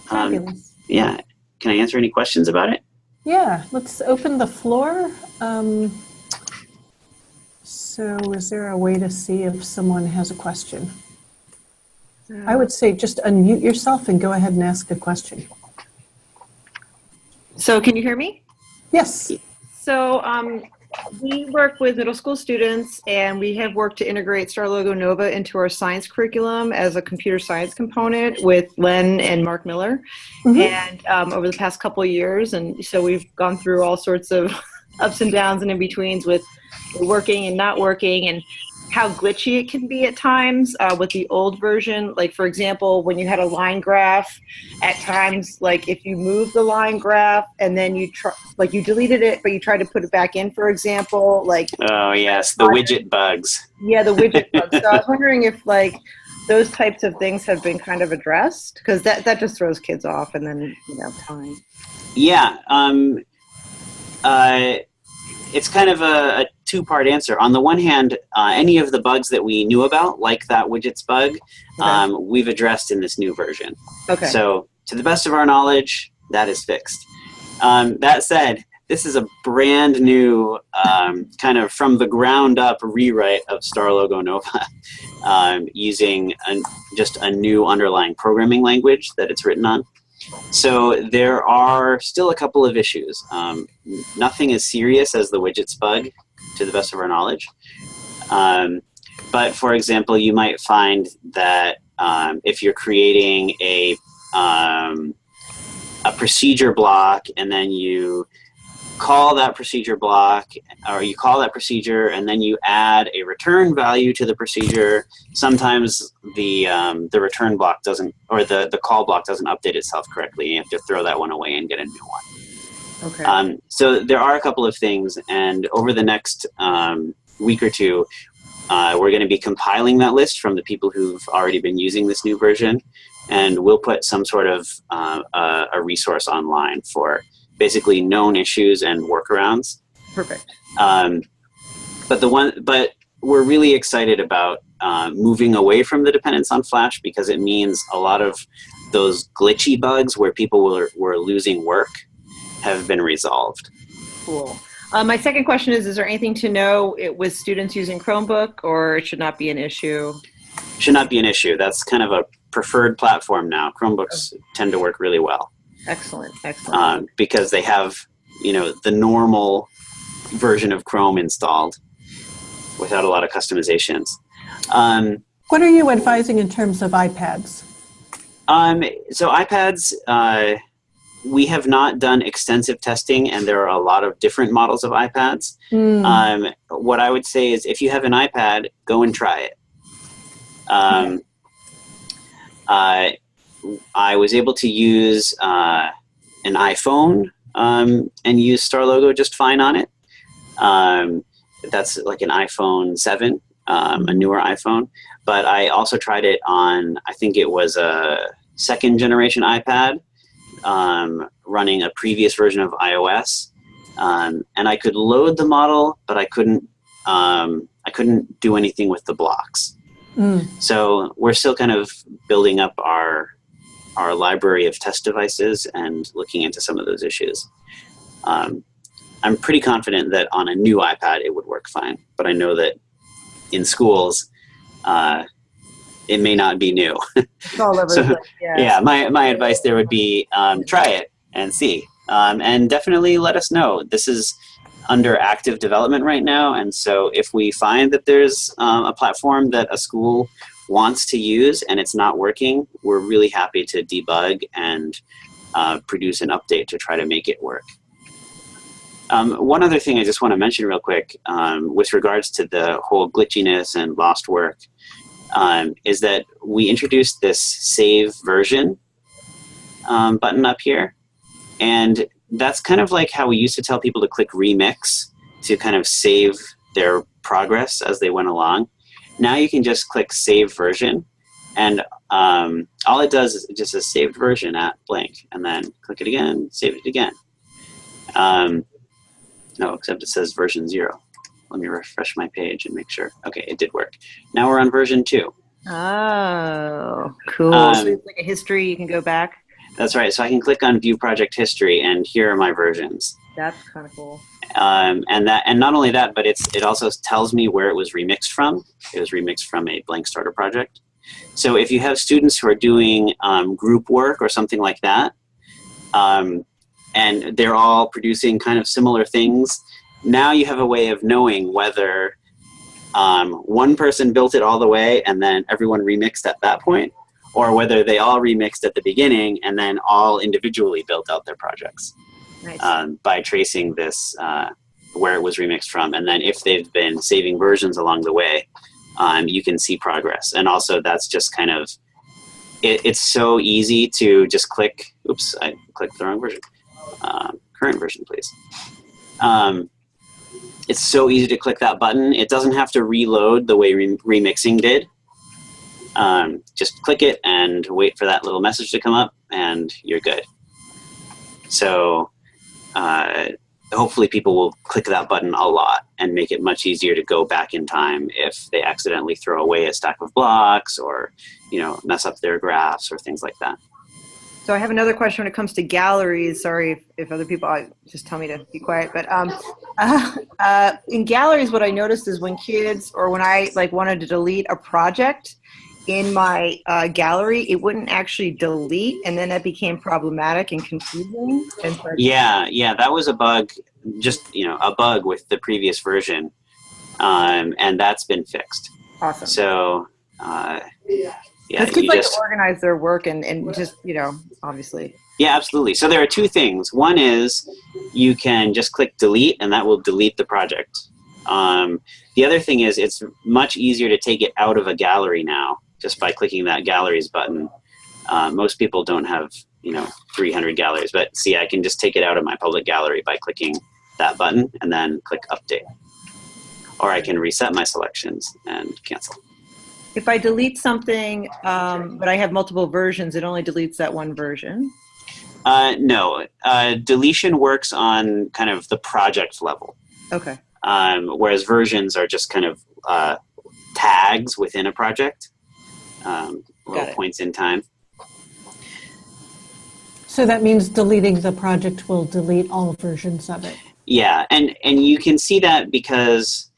Fabulous. Yeah. Can I answer any questions about it? Yeah, let's open the floor. So is there a way to see if someone has a question? I would say just unmute yourself and go ahead and ask a question. So can you hear me? Yes. So we work with middle school students, and we have worked to integrate StarLogo Nova into our science curriculum as a computer science component with Len and Mark Miller. And over the past couple of years, and so we've gone through all sorts of ups and downs and in-betweens with working and not working, and how glitchy it can be at times with the old version. Like, for example, when you had a line graph, at times, like if you move the line graph and then you you deleted it, but you tried to put it back in, for example, like. Oh yes, the widget bugs. Yeah, the widget bugs. So I was wondering if like those types of things have been kind of addressed, because that just throws kids off, and then time. Yeah. It's kind of a two-part answer. On the one hand, any of the bugs that we knew about, like that widgets bug, we've addressed in this new version. Okay. So to the best of our knowledge, that is fixed. That said, this is a brand new kind of from the ground up rewrite of StarLogo Nova using just a new underlying programming language that it's written on. So there are still a couple of issues. Nothing as serious as the widgets bug, to the best of our knowledge. But for example, you might find that if you're creating a procedure block and then you call that procedure block, or you call that procedure and then you add a return value to the procedure, sometimes the return block doesn't, or the call block doesn't update itself correctly. You have to throw that one away and get a new one. Okay. So there are a couple of things, and over the next week or two, we're going to be compiling that list from the people who've already been using this new version, and we'll put some sort of a resource online for basically known issues and workarounds. Perfect. But we're really excited about moving away from the dependence on Flash, because it means a lot of those glitchy bugs where people were losing work have been resolved. Cool. My second question is there anything to know with students using Chromebook, or it should not be an issue? Should not be an issue. That's kind of a preferred platform now. Chromebooks tend to work really well. Excellent, excellent. Because they have, the normal version of Chrome installed without a lot of customizations. What are you advising in terms of iPads? So iPads, we have not done extensive testing, and there are a lot of different models of iPads. What I would say is, if you have an iPad, go and try it. I was able to use an iPhone and use StarLogo just fine on it. That's like an iPhone 7, a newer iPhone. But I also tried it on, I think it was a second generation iPad running a previous version of iOS. And I could load the model, but I couldn't do anything with the blocks. So we're still kind of building up our library of test devices and looking into some of those issues. I'm pretty confident that on a new iPad it would work fine, but I know that in schools it may not be new. It's all over the place. Yeah, my advice there would be try it and see, and definitely let us know. This is under active development right now, and so if we find that there's a platform that a school wants to use and it's not working, we're really happy to debug and produce an update to try to make it work. One other thing I just want to mention real quick with regards to the whole glitchiness and lost work is that we introduced this save version button up here, and that's kind of like how we used to tell people to click remix to kind of save their progress as they went along. Now you can just click save version, and all it does is it just says saved version at blank, and then click it again, save it again. No, except it says version 0. Let me refresh my page and make sure. Okay, it did work. Now we're on version 2. Oh, cool. So it's like a history, you can go back. That's right. So I can click on View Project History, and here are my versions. That's kind of cool. And not only that, but it also tells me where it was remixed from. It was remixed from a blank starter project. So if you have students who are doing group work or something like that, and they're all producing kind of similar things, now you have a way of knowing whether one person built it all the way and then everyone remixed at that point, or whether they all remixed at the beginning and then all individually built out their projects. Nice. By tracing this, where it was remixed from. And then if they've been saving versions along the way, you can see progress. And also that's just kind of, it's so easy to just click, oops, I clicked the wrong version. Current version, please. It's so easy to click that button. It doesn't have to reload the way remixing did. Just click it and wait for that little message to come up and you're good. So hopefully people will click that button a lot and make it much easier to go back in time if they accidentally throw away a stack of blocks or, mess up their graphs or things like that. So I have another question when it comes to galleries. Sorry if other people just tell me to be quiet. But in galleries, what I noticed is when kids or when I wanted to delete a project in my gallery, it wouldn't actually delete, and then that became problematic and confusing. And so yeah, that was a bug. Just a bug with the previous version, and that's been fixed. Awesome. So yeah, kids like to organize their work and just, obviously. Yeah, absolutely. So there are two things. One is you can just click delete and that will delete the project. The other thing is it's much easier to take it out of a gallery now just by clicking that galleries button. Most people don't have, 300 galleries, but see, I can just take it out of my public gallery by clicking that button and then click update. Or I can reset my selections and cancel. If I delete something, but I have multiple versions, it only deletes that one version? No. Deletion works on kind of the project level. Okay. Whereas versions are just kind of tags within a project, little points in time. So that means deleting the project will delete all versions of it. Yeah, and you can see that because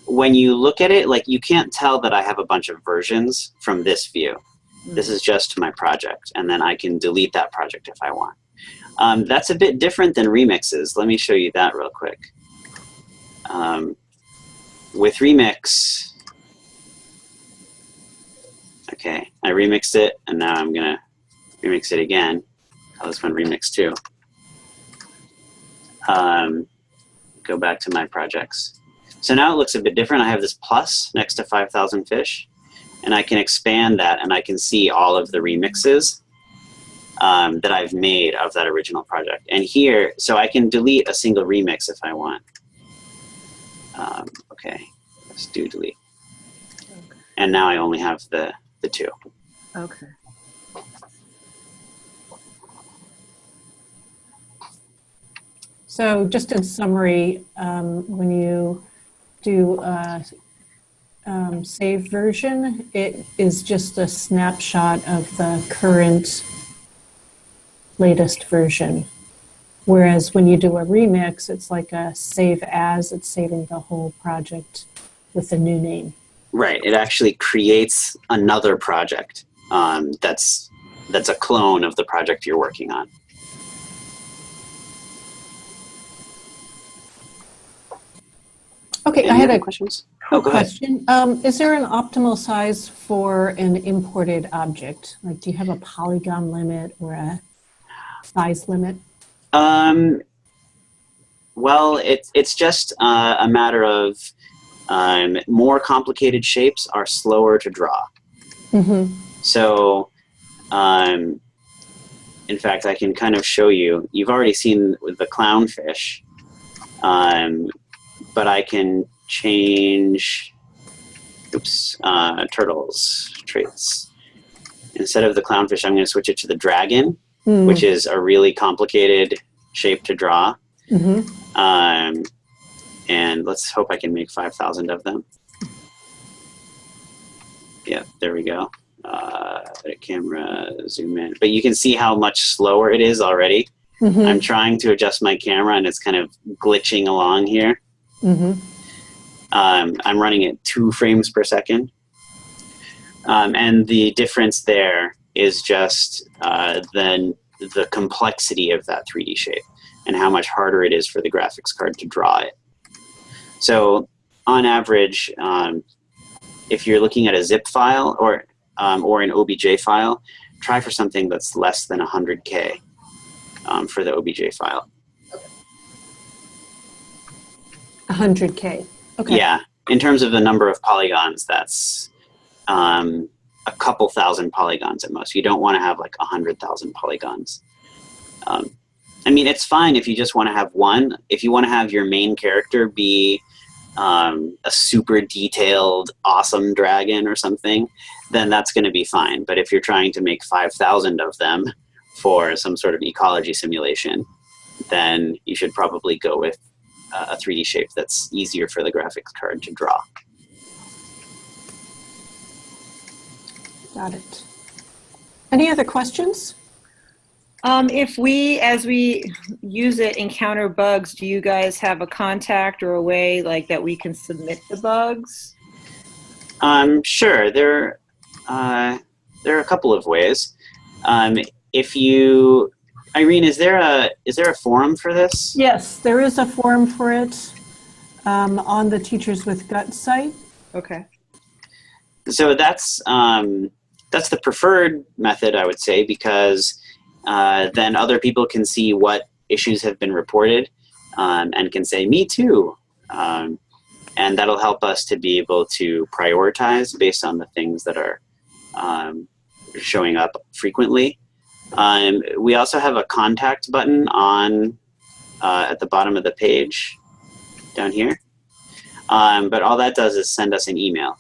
when you look at it, you can't tell that I have a bunch of versions from this view. Mm-hmm. This is just my project, and then I can delete that project if I want. That's a bit different than remixes. Let me show you that real quick. With remix, okay, I remixed it, and now I'm going to remix it again. Call this one remix 2. Go back to my projects. So now it looks a bit different. I have this plus next to 5,000 fish, and I can expand that, and I can see all of the remixes that I've made of that original project. And here, so I can delete a single remix if I want. Okay, let's do delete. Okay. And now I only have the 2. Okay. So just in summary, when you do save version, it is just a snapshot of the current latest version. Whereas when you do a remix, it's like a save as, it's saving the whole project with a new name. Right, it actually creates another project that's a clone of the project you're working on. Okay, I had a questions. question. Is there an optimal size for an imported object? Do you have a polygon limit or a size limit? Well, it's just a matter of more complicated shapes are slower to draw. Mm-hmm. So, in fact, I can kind of show you. You've already seen with the clownfish. But I can change, turtles, traits. Instead of the clownfish, I'm going to switch it to the dragon, which is a really complicated shape to draw. Mm-hmm. And let's hope I can make 5,000 of them. Yeah, there we go. camera, zoom in. But you can see how much slower it is already. Mm-hmm. I'm trying to adjust my camera and it's kind of glitching along here. Mm-hmm. I'm running at 2 frames per second. And the difference there is just then the complexity of that 3D shape and how much harder it is for the graphics card to draw it. So on average, if you're looking at a zip file or an OBJ file, try for something that's less than 100K for the OBJ file. 100K. Okay. Yeah, in terms of the number of polygons, that's a couple thousand polygons at most. You don't want to have like 100,000 polygons. I mean, it's fine if you just want to have one. If you want to have your main character be a super detailed, awesome dragon or something, then that's going to be fine. But if you're trying to make 5,000 of them for some sort of ecology simulation, then you should probably go with a 3D shape that's easier for the graphics card to draw. Got it. Any other questions? If we, as we use it, encounter bugs, do you guys have a contact or a way like that we can submit the bugs? Sure. There are a couple of ways. If you, Irene, is there a forum for this? Yes, there is a forum for it on the Teachers with Guts site. Okay. So that's the preferred method, I would say, because then other people can see what issues have been reported and can say, me too. And that'll help us to be able to prioritize based on the things that are showing up frequently. We also have a contact button on at the bottom of the page down here. But all that does is send us an email.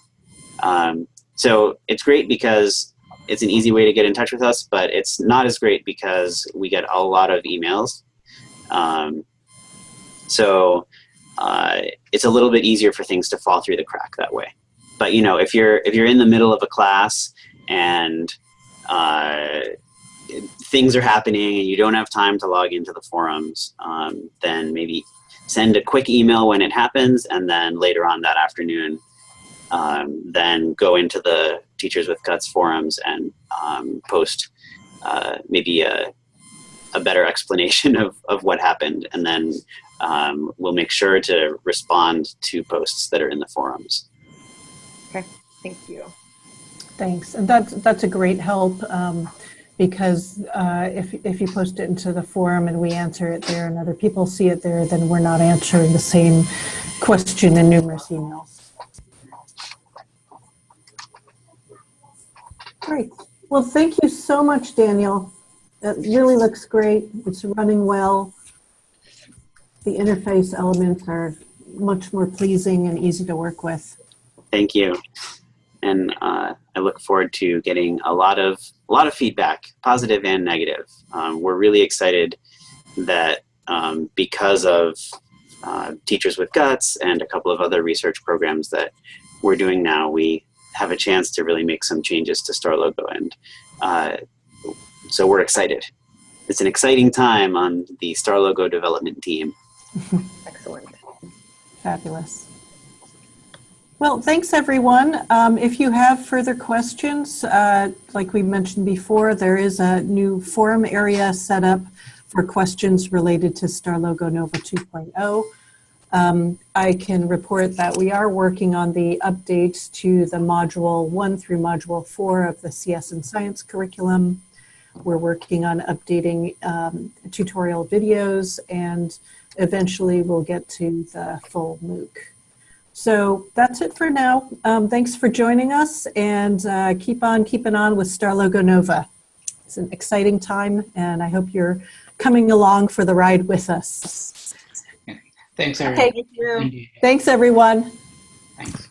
So it's great because it's an easy way to get in touch with us, but it's not as great because we get a lot of emails. So it's a little bit easier for things to fall through the crack that way. But you know, if you're in the middle of a class and things are happening and you don't have time to log into the forums, then maybe send a quick email when it happens, and then later on that afternoon, then go into the Teachers with Guts forums and post maybe a better explanation of what happened, and then we'll make sure to respond to posts that are in the forums. Okay, thank you. Thanks, and that's a great help because if you post it into the forum and we answer it there and other people see it there, then we're not answering the same question in numerous emails. Great. Well, thank you so much, Daniel. It really looks great. It's running well. The interface elements are much more pleasing and easy to work with. Thank you. And I look forward to getting a lot of feedback, positive and negative. We're really excited that because of Teachers with Guts and a couple of other research programs that we're doing now, we have a chance to really make some changes to StarLogo, and so we're excited. It's an exciting time on the StarLogo development team. Excellent. Fabulous. Well, thanks everyone. If you have further questions, like we mentioned before, there is a new forum area set up for questions related to StarLogo Nova 2.0. I can report that we are working on the updates to the Module 1 through Module 4 of the CS and Science curriculum. We're working on updating tutorial videos, and eventually we'll get to the full MOOC. So that's it for now. Thanks for joining us, and keep on keeping on with StarLogo Nova. It's an exciting time, and I hope you're coming along for the ride with us. Thanks, everyone. Okay, thank you. Thanks, everyone. Thanks.